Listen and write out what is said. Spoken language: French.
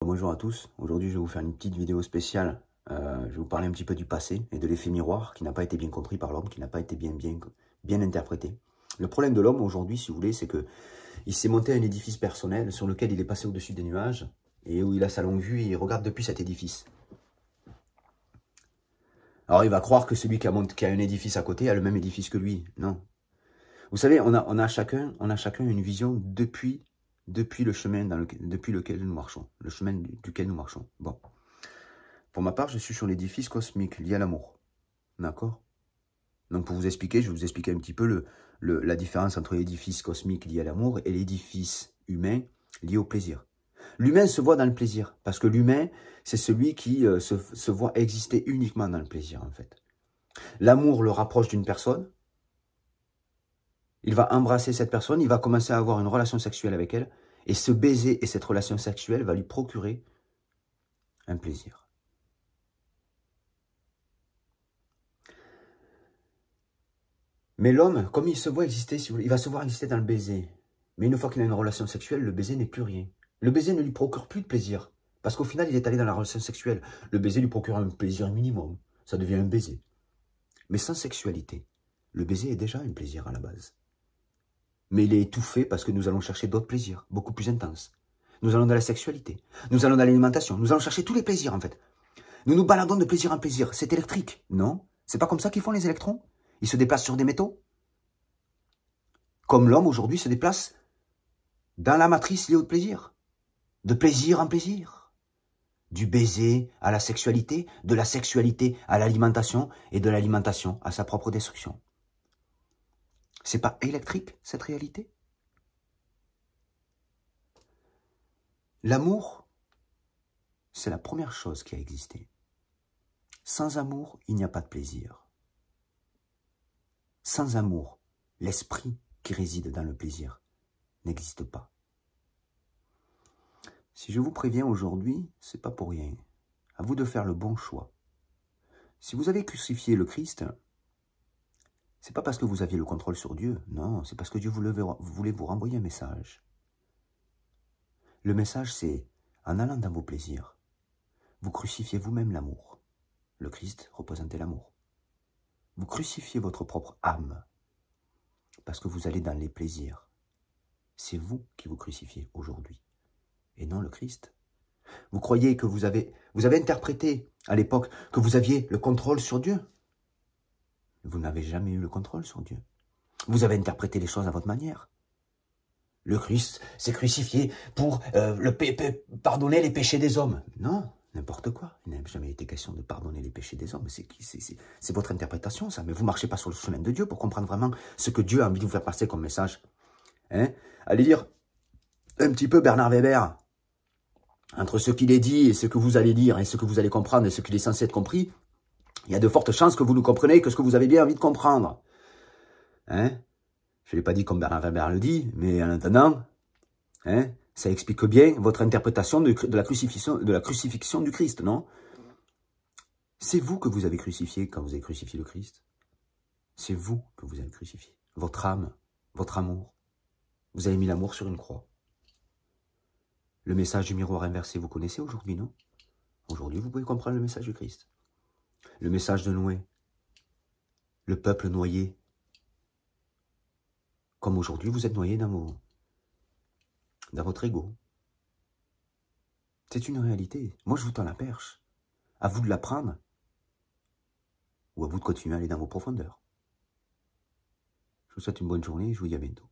Bonjour à tous, aujourd'hui je vais vous faire une petite vidéo spéciale. Je vais vous parler un petit peu du passé et de l'effet miroir qui n'a pas été bien compris par l'homme, qui n'a pas été bien interprété. Le problème de l'homme aujourd'hui, si vous voulez, c'est que il s'est monté un édifice personnel sur lequel il est passé au-dessus des nuages et où il a sa longue vue et il regarde depuis cet édifice. Alors il va croire que celui qui a un édifice à côté a le même édifice que lui. Non. Vous savez, on a chacun une vision depuis le chemin depuis lequel nous marchons, le chemin duquel nous marchons. Bon. Pour ma part, je suis sur l'édifice cosmique lié à l'amour. D'accord? Donc pour vous expliquer, je vais vous expliquer un petit peu la différence entre l'édifice cosmique lié à l'amour et l'édifice humain lié au plaisir. L'humain se voit dans le plaisir, parce que l'humain, c'est celui qui se voit exister uniquement dans le plaisir, en fait. L'amour le rapproche d'une personne, il va embrasser cette personne, il va commencer à avoir une relation sexuelle avec elle, et ce baiser et cette relation sexuelle va lui procurer un plaisir. Mais l'homme, comme il se voit exister, il va se voir exister dans le baiser. Mais une fois qu'il a une relation sexuelle, le baiser n'est plus rien. Le baiser ne lui procure plus de plaisir. Parce qu'au final, il est allé dans la relation sexuelle. Le baiser lui procure un plaisir minimum. Ça devient un baiser. Mais sans sexualité. Le baiser est déjà un plaisir à la base. Mais il est étouffé parce que nous allons chercher d'autres plaisirs, beaucoup plus intenses. Nous allons dans la sexualité. Nous allons dans l'alimentation. Nous allons chercher tous les plaisirs, en fait. Nous nous baladons de plaisir en plaisir. C'est électrique. Non, c'est pas comme ça qu'ils font les électrons. Ils se déplacent sur des métaux. Comme l'homme aujourd'hui se déplace dans la matrice liée au plaisir. De plaisir en plaisir. Du baiser à la sexualité, de la sexualité à l'alimentation et de l'alimentation à sa propre destruction. C'est pas électrique, cette réalité? L'amour, c'est la première chose qui a existé. Sans amour, il n'y a pas de plaisir. Sans amour, l'esprit qui réside dans le plaisir n'existe pas. Si je vous préviens aujourd'hui, c'est pas pour rien. À vous de faire le bon choix. Si vous avez crucifié le Christ, c'est pas parce que vous aviez le contrôle sur Dieu. Non, c'est parce que Dieu voulait vous renvoyer un message. Le message, c'est, en allant dans vos plaisirs, vous crucifiez vous-même l'amour. Le Christ représentait l'amour. Vous crucifiez votre propre âme, parce que vous allez dans les plaisirs. C'est vous qui vous crucifiez aujourd'hui, et non le Christ. Vous croyez que vous avez interprété à l'époque que vous aviez le contrôle sur Dieu. Vous n'avez jamais eu le contrôle sur Dieu. Vous avez interprété les choses à votre manière. Le Christ s'est crucifié pour pardonner les péchés des hommes. Non, n'importe quoi. Il n'a jamais été question de pardonner les péchés des hommes. C'est votre interprétation, ça. Mais vous ne marchez pas sur le chemin de Dieu pour comprendre vraiment ce que Dieu a envie de vous faire passer comme message. Hein? Allez lire un petit peu Bernard Weber. Entre ce qu'il est dit et ce que vous allez lire et ce que vous allez comprendre et ce qu'il est censé être compris, il y a de fortes chances que vous ne compreniez que ce que vous avez bien envie de comprendre. Hein? Je ne l'ai pas dit comme Bernard Weber le dit, mais en attendant, hein, ça explique bien votre interprétation de la crucifixion du Christ, non? C'est vous que vous avez crucifié quand vous avez crucifié le Christ. C'est vous que vous avez crucifié. Votre âme, votre amour. Vous avez mis l'amour sur une croix. Le message du miroir inversé, vous connaissez aujourd'hui, non? Aujourd'hui, vous pouvez comprendre le message du Christ. Le message de Noé. Le peuple noyé. Comme aujourd'hui, vous êtes noyé dans votre ego. C'est une réalité. Moi, je vous tends la perche. À vous de la prendre. Ou à vous de continuer à aller dans vos profondeurs. Je vous souhaite une bonne journée et je vous dis à bientôt.